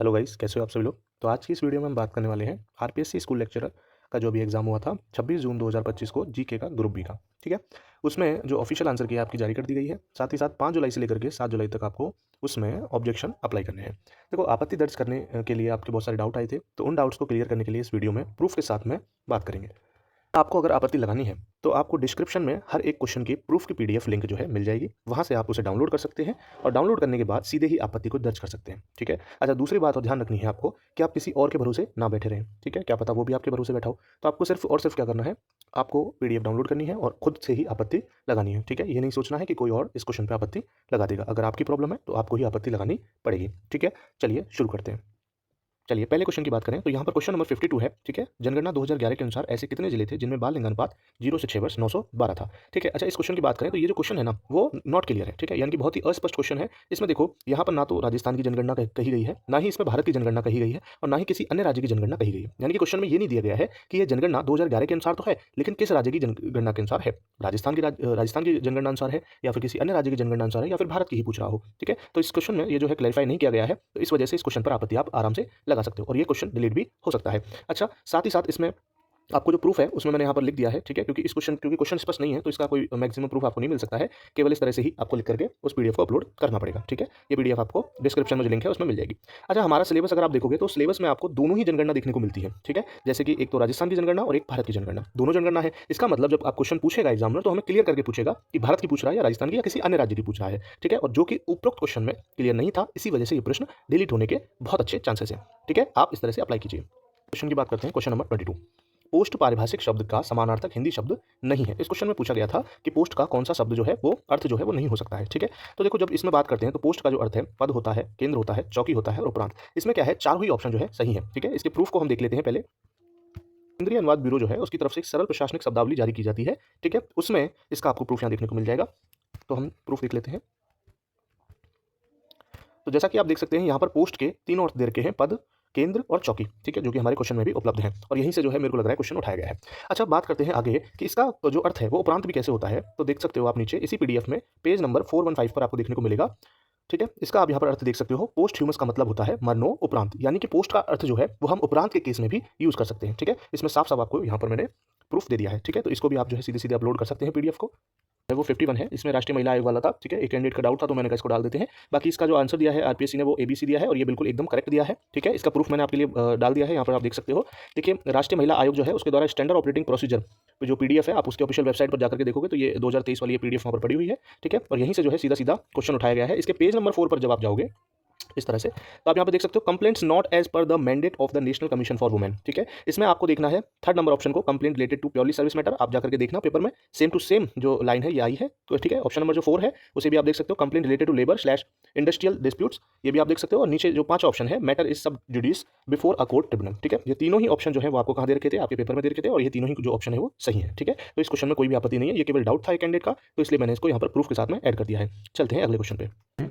Hello guys, कैसे हो आप सभी लोग। तो आज की इस वीडियो में हम बात करने वाले हैं आरपीएससी स्कूल लेक्चरर का जो भी एग्जाम हुआ था 26 जून 2025 को जीके का ग्रुप बी का। ठीक है, उसमें जो ऑफिशियल आंसर की है आपकी जारी कर दी गई है। साथ ही साथ 5 जुलाई से लेकर के 7 जुलाई तक आपको उसमें ऑब्जेक्शन अप्लाई करने हैं। देखो, आपत्ति दर्ज करने के लिए आपके बहुत सारे डाउट आए थे, तो उन डाउट्स को क्लियर करने के लिए इस वीडियो में प्रूफ के साथ में बात करेंगे। आपको अगर आपत्ति लगानी है तो आपको डिस्क्रिप्शन में हर एक क्वेश्चन की प्रूफ की पीडीएफ लिंक जो है मिल जाएगी, वहां से आप उसे डाउनलोड कर सकते हैं और डाउनलोड करने के बाद सीधे ही आपत्ति को दर्ज कर सकते हैं। ठीक है। अच्छा, दूसरी बात और ध्यान रखनी है आपको कि आप किसी और के भरोसे ना बैठे रहें। ठीक है, क्या पता वो भी आपके भरोसे बैठा हो। तो आपको सिर्फ और सिर्फ क्या करना है, आपको पीडीएफ डाउनलोड करनी है और खुद से ही आपत्ति लगानी है। ठीक है, ये नहीं सोचना है कि कोई और इस क्वेश्चन पर आपत्ति लगा देगा। अगर आपकी प्रॉब्लम है तो आपको ही आपत्ति लगानी पड़ेगी। ठीक है, चलिए शुरू करते हैं। चलिए पहले क्वेश्चन की बात करें तो यहाँ पर क्वेश्चन नंबर 52 है। ठीक है, जनगणना 2011 के अनुसार ऐसे कितने जिले थे जिनमें बाल लिंगानुपात 0 से 6 वर्ष 912 था। ठीक है। अच्छा, इस क्वेश्चन की बात करें तो ये जो क्वेश्चन है ना, वो नॉट क्लियर है। ठीक है, यानी कि बहुत ही अस्पष्ट क्वेश्चन है। इसमें देखो, यहाँ पर ना तो राजस्थान की जनगणना कही गई है, ना ही इसमें भारत की जनगणना कही गई है, और ना ही किसी अन्य राज्य की जनगणना कही गई है। यानी कि क्वेश्चन में ये नहीं दिया गया है कि यह जनगणना 2011 के अनुसार तो है, लेकिन किस राज्य की जनगणना के अनुसार है। राजस्थान की जनगणना अनुसार है, या फिर किसी अन्य राज्य की जनगणना अनुसार है, या फिर भारत की ही पूछ रहा हो। ठीक है, तो इस क्वेश्चन में ये जो है क्लैरिफाई नहीं किया गया है, तो इस वजह से इस क्वेश्चन पर आपत्ति आप आराम से लगा सकते हो और ये क्वेश्चन डिलीट भी हो सकता है। अच्छा, साथ ही साथ इसमें आपको जो प्रूफ है उसमें मैंने यहाँ पर लिख दिया है। ठीक है, क्योंकि क्वेश्चन स्पष्ट नहीं है तो इसका कोई मैक्सिमम प्रूफ आपको नहीं मिल सकता है। केवल इस तरह से ही आपको लिख करके उस पीडीएफ को अपलोड करना पड़ेगा। ठीक है, ये पीडीएफ आपको डिस्क्रिप्शन में जो लिंक है उसमें मिल जाएगी। अच्छा, हमारा सिलेबस अगर आप देखोगे तो सिलेबस में आपको दोनों ही जनगणना देखने को मिलती है। ठीक है, जैसे कि एक तो राजस्थान की जनगणना और एक भारत की जनगणना, दोनों जनगणना है। इसका मतलब जब आप क्वेश्चन पूछेगा एग्जाम में तो हमें क्लियर करके पूछेगा कि भारत की पूछ रहा है या राजस्थान की या किसी अन्य राज्य की पूछ रहा है। ठीक है, और जो कि उपरोक्त क्वेश्चन में क्लियर नहीं था, इसी वजह से ये प्रश्न डिलीट होने के बहुत अच्छे चांसेस हैं। ठीक है, आप इस तरह से अप्लाई कीजिए। क्वेश्चन की बात करते हैं, क्वेश्चन नंबर 22। पोस्ट पारिभाषिक शब्द का समानार्थक हिंदी शब्द नहीं है। इस क्वेश्चन में पूछा गया था कि पोस्ट का कौन सा शब्द जो है वो अर्थ जो है वो नहीं हो सकता है। ठीक है, तो देखो, जब इसमें बात करते हैं तो पोस्ट का जो अर्थ है पद होता है, केंद्र होता है, चौकी होता है और उपरांत। इसमें क्या है, चारों ही ऑप्शन जो है सही है। ठीक है, इसके प्रूफ को हम देख लेते हैं पहले। केंद्रीय अनुवाद ब्यूरो जो है उसकी तरफ से एक सरल प्रशासनिक शब्दावली जारी की जाती है। ठीक है, उसमें इसका आपको प्रूफ यहाँ देखने को मिल जाएगा। तो हम प्रूफ देख लेते हैं। तो जैसा कि आप देख सकते हैं यहाँ पर पोस्ट के तीनों अर्थ दे रखे हैं, पद, केंद्र और चौकी। ठीक है, जो कि हमारे क्वेश्चन में भी उपलब्ध है और यहीं से जो है मेरे को लग रहा है क्वेश्चन उठाया गया है। अच्छा, बात करते हैं आगे कि इसका जो अर्थ है वो उपरांत भी कैसे होता है। तो देख सकते हो आप नीचे इसी पीडीएफ में पेज नंबर 415 पर आपको देखने को मिलेगा। ठीक है, इसका आप यहाँ पर अर्थ देख सकते हो। पोस्ट ह्यूमस का मतलब होता है मरनो उपरांत, यानी कि पोस्ट का अर्थ जो है वो हम उपरांत के केस में भी यूज कर सकते हैं। ठीक है, इसमें साफ साफ आपको यहाँ पर मैंने प्रूफ दे दिया है। ठीक है, तो इसको भी आप जो है सीधे सीधे अपलोड कर सकते हैं पीडीएफ को। वो 51 है, इसमें राष्ट्रीय महिला आयोग वाला था। ठीक है, एक कैंडिडेट का डाउट था तो मैंने कहा इसको डाल देते हैं। बाकी इसका जो आंसर दिया है आरपीएससी ने वो एबीसी दिया है और ये बिल्कुल एकदम करेक्ट दिया है। ठीक है, इसका प्रूफ मैंने आपके लिए डाल दिया है, यहाँ पर आप देख सकते हो। देखिए, राष्ट्रीय महिला आयोग जो है उसके द्वारा स्टैंडर्ड ऑपरेटिंग प्रोसीजर जो पीडीएफ है, आप उसके ऑफिशियल वेबसाइट पर जाकर के देखोगे तो ये 2023 वाली ये पीडीएफ वहाँ पर पड़ी हुई है। ठीक है, और यहीं से जो है सीधा सीधा क्वेश्चन उठाया गया है। इसके पेज नंबर 4 पर जब आप जाओगे इस तरह से, तो आप यहाँ पे देख सकते हो, complaints not as per the mandate of the national commission for women. ठीक है, इसमें आपको देखना है थर्ड नंबर ऑप्शन को, complaint related to purely service matter. आप जाकर के देखना पेपर में सेम टू सेम जो लाइन है ये आई है। तो ठीक है, ऑप्शन नंबर जो 4 है उसे भी आप देख सकते हो, complaint related to labour slash industrial disputes, ये भी आप देख सकते हो। और नीचे जो 5 ऑप्शन है, मैटर इज सब जुडिस बिफोर अ कोर्ट ट्रिब्यूनल। ठीक है, ये तीनों ही ऑप्शन जो है वो आपको कहाँ दे रखे थे, आपके पेपर में दे रखे थे, और ये तीनों ही जो ऑप्शन है वो सही है। ठीक है, तो इस क्वेश्चन में कोई भी आपत्ति नहीं है, ये केवल डाउट था एक कैंडिडेट का, तो इसलिए मैंने इसको यहाँ पर प्रूफ के साथ में ऐड कर दिया है। चलते हैं अगले क्वेश्चन पे।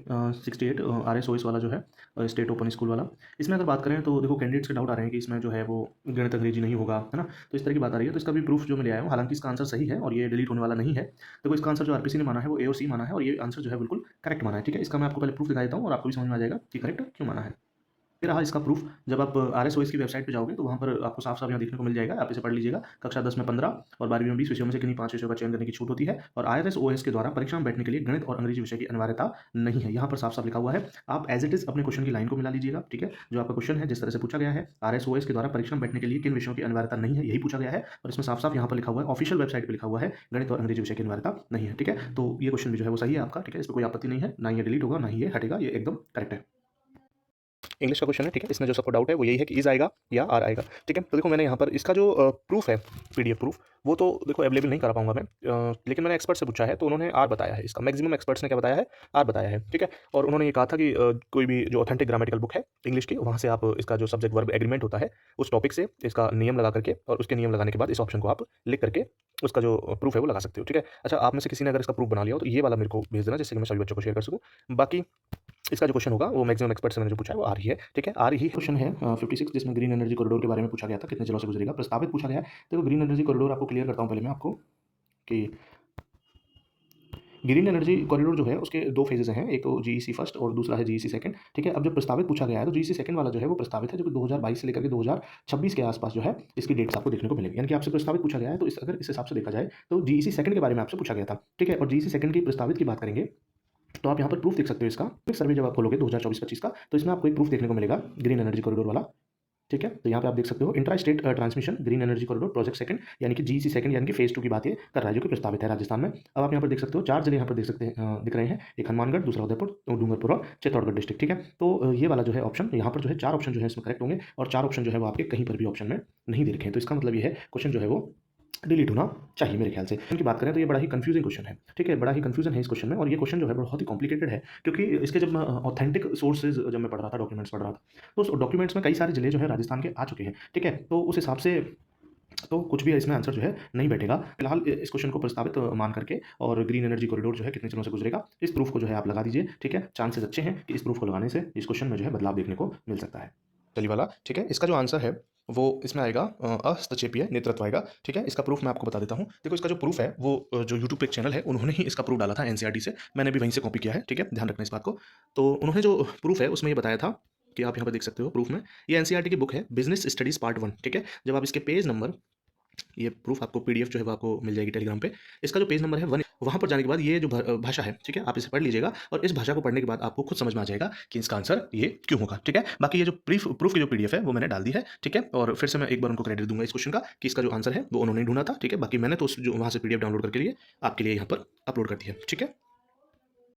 68 RSOS वाला जो है, स्टेट ओपन स्कूल वाला। इसमें अगर बात करें तो देखो, कैंडिडेट्स के डाउट आ रहे हैं कि इसमें जो है वो गणित अंग्रेजी नहीं होगा, है ना। तो इस तरह की बात आ रही है, तो इसका भी प्रूफ जो मैं ले आया हूँ। हालांकि इसका आंसर सही है और ये डिलीट होने वाला नहीं है। देखो, इसका आंसर जो आरपीसी ने माना है वो ए और सी माना है और ये आंसर जो है बिल्कुल करेक्ट माना है। ठीक है, इसका मैं आपको पहले प्रूफ दिखा देता हूँ और आपको भी समझ में आ जाएगा कि करेक्ट क्यों माना है। ये रहा इसका प्रूफ। जब आप आरएसओएस की वेबसाइट पे जाओगे तो वहाँ पर आपको साफ साफ यहाँ देखने को मिल जाएगा, आप इसे पढ़ लीजिएगा। कक्षा 10 में 15 और 12वीं में 20 विषयों में से किन्हीं 5 विषयों का चयन करने की छूट होती है और आरएसओएस के द्वारा परीक्षा में बैठने के लिए गणित और अंग्रेजी विषय की अनिवार्यता नहीं है। यहाँ पर साफ साफ लिखा हुआ है, आप एज इट इज अपने क्वेश्चन की लाइन को मिला लीजिएगा। ठीक है, जो आपका क्वेश्चन है जिस तरह से पूछा गया है, आरएसओएस के द्वारा परीक्षा में बैठने के लिए किन विषयों की अनिवार्यता नहीं है, यही पूछा गया है। और इसमें साफ साफ यहाँ पर लिखा हुआ है, ऑफिशियल वेबसाइट पर लिखा हुआ है, गणित और अंग्रेजी विषय की अनिवार्यता नहीं है। ठीक है, तो ये क्वेश्चन भी जो है वो सही है आपका। ठीक है, इस पर कोई आपत्ति नहीं है, ना ये डिलीट होगा ना ही ये हटेगा, ये एकदम करेक्ट है। इंग्लिश का क्वेश्चन है। ठीक है, इसमें जो सबको डाउट है वो यही है कि इज आएगा या आर आएगा। ठीक है, तो देखो मैंने यहाँ पर इसका जो प्रूफ है, पीडीएफ प्रूफ, वो तो देखो अवेलेबल नहीं करा पाऊंगा मैं, लेकिन मैंने एक्सपर्ट से पूछा है तो उन्होंने आर बताया है। इसका मैक्सिमम एक्सपर्ट्स ने क्या बताया है, आर बताया है। ठीक है, और उन्होंने ये कहा था कि कोई भी जो ऑथेंटिक ग्रामेटिकल बुक है इंग्लिश की, वहाँ से आप इसका जो सब्जेक्ट वर्ब एग्रीमेंट होता है उस टॉपिक से इसका नियम लगा करके और उसके नियम लगाने के बाद इस ऑप्शन को आप लिख करके उसका जो प्रूफ है वो लगा सकते हो। ठीक है, अच्छा, आप में से किसी ने अगर इसका प्रूफ बना लिया हो तो ये वाला मेरे को भेज देना, जिससे कि मैं सभी बच्चों को शेयर कर सकूँ। बाकी इसका जो क्वेश्चन होगा वो मैक्सिमम एक्सपर्ट से मैंने जो पूछा है वो आ रही है। ठीक है, आ रही ही क्वेश्चन है 56, जिसमें ग्रीन एनर्जी कॉरिडोर के बारे में पूछा गया था, कितने जिलों से गुजरेगा, प्रस्तावित पूछा गया है। देखो, ग्रीन एनर्जी कॉरिडोर आपको क्लियर करता हूँ पहले मैं आपको कि ग्रीन एनर्जी कॉरिडोर जो है उसके 2 फेजेज़ हैं, एक तो जीईसी फर्स्ट और दूसरा है जीईसी सेकंड, ठीक है? अब जब प्रस्तावित पूछा गया है तो जीईसी सेकंड वाला जो है वो प्रस्तावित है, जो कि 2022 से लेकर के 2026 के आस-पास जो है इसकी डेट्स आपको देखने को मिलेगी। यानी कि आपसे प्रस्तावित पूछा गया है, तो अगर इस हिसाब से देखा जाए तो जीईसी सेकंड के बारे में आपसे पूछा गया था, ठीक है? और जीईसी सेकंड की प्रस्तावित की बात करेंगे, तो आप यहाँ पर प्रूफ देख सकते हो इसका। एक सर्वे जब आप खोलोगे 2024-25 का, तो इसमें आपको एक प्रूफ देखने को मिलेगा ग्रीन एनर्जी कॉरिडोर वाला, ठीक है? तो यहाँ पे आप देख सकते हो intra state transmission green energy corridor project second, यानी कि जीईसी सेकंड, यानी कि फेज़ 2 की बात ये कर रहा है, जो कि प्रस्तावित है राजस्थान में। अब आप यहाँ पर देख सकते हो 4 जिले यहाँ पर देख सकते हैं, दिख रहे हैं। एक हनुमानगढ़, दूसरा उदयपुर, डूंगरपुर और चित्तौड़गढ़ डिस्ट्रिक्ट, ठीक है? तो ये वाला जो है ऑप्शन, यहाँ पर जो है 4 ऑप्शन जो है इसमें करेक्ट होंगे, और 4 ऑप्शन जो है वो आपके कहीं पर भी ऑप्शन में नहीं दे रखे हैं। तो इसका मतलब ये है क्वेश्चन जो है वो डिलीट होना चाहिए मेरे ख्याल से। इनकी बात करें तो ये बड़ा ही कन्फ्यूजिंग क्वेश्चन है, ठीक है? बड़ा ही कन्फ्यूजन है इस क्वेश्चन में, और ये क्वेश्चन जो है बहुत ही कॉम्प्लिकेटेड है, क्योंकि इसके जब ऑथेंटिक सोर्सेज जब मैं पढ़ रहा था, डॉक्यूमेंट्स पढ़ रहा था, तो उस डॉक्यूमेंट्स में कई सारे जिले जो है राजस्थान के आ चुके हैं, ठीक है? तो उस हिसाब से तो कुछ भी इसमें आंसर जो है नहीं बैठेगा। फिलहाल इस क्वेश्चन को प्रस्तावित मान करके, और ग्रीन एनर्जी कॉरिडोर जो है कितने जिलों से गुजरेगा, इस प्रूफ को जो है आप लगा दीजिए, ठीक है? चांसेस अच्छे हैं कि इस प्रूफ को लगाने से इस क्वेश्चन में जो है बदलाव देखने को मिल सकता है। चलिए वाला, ठीक है? इसका जो आंसर है वो इसमें आएगा हस्तक्षेपीय नेतृत्व आएगा, ठीक है? इसका प्रूफ मैं आपको बता देता हूँ। देखो, इसका जो प्रूफ है वो जो यूट्यूब पे एक चैनल है उन्होंने ही इसका प्रूफ डाला था एनसीईआरटी से, मैंने भी वहीं से कॉपी किया है, ठीक है? ध्यान रखना इस बात को। तो उन्होंने जो प्रूफ है उसमें ये बताया था कि आप यहाँ पर देख सकते हो प्रूफ में, ये एनसीईआरटी की बुक है बिज़नेस स्टडीज़ पार्ट 1, ठीक है? जब आप इसके पेज नंबर, ये प्रूफ आपको पीडीएफ जो है वो आपको मिल जाएगी टेलीग्राम पे। इसका जो पेज नंबर है 1, वहाँ पर जाने के बाद ये जो भाषा है, ठीक है? आप इसे पढ़ लीजिएगा, और इस भाषा को पढ़ने के बाद आपको खुद समझ में आ जाएगा कि इसका आंसर ये क्यों होगा, ठीक है? बाकी ये जो प्रूफ की जो पीडीएफ है वो मैंने डाल दी है, ठीक है? और फिर से मैं एक बार उनको क्रेडिट दूँगा इस क्वेश्चन का कि इसका जो आंसर है वो उन्होंने ढूँढा था, ठीक है? बाकी मैंने तो उस जो वहाँ से पीडीएफ डाउनलोड करके लिए आपके लिए यहाँ पर अपलोड कर दिया है, ठीक है?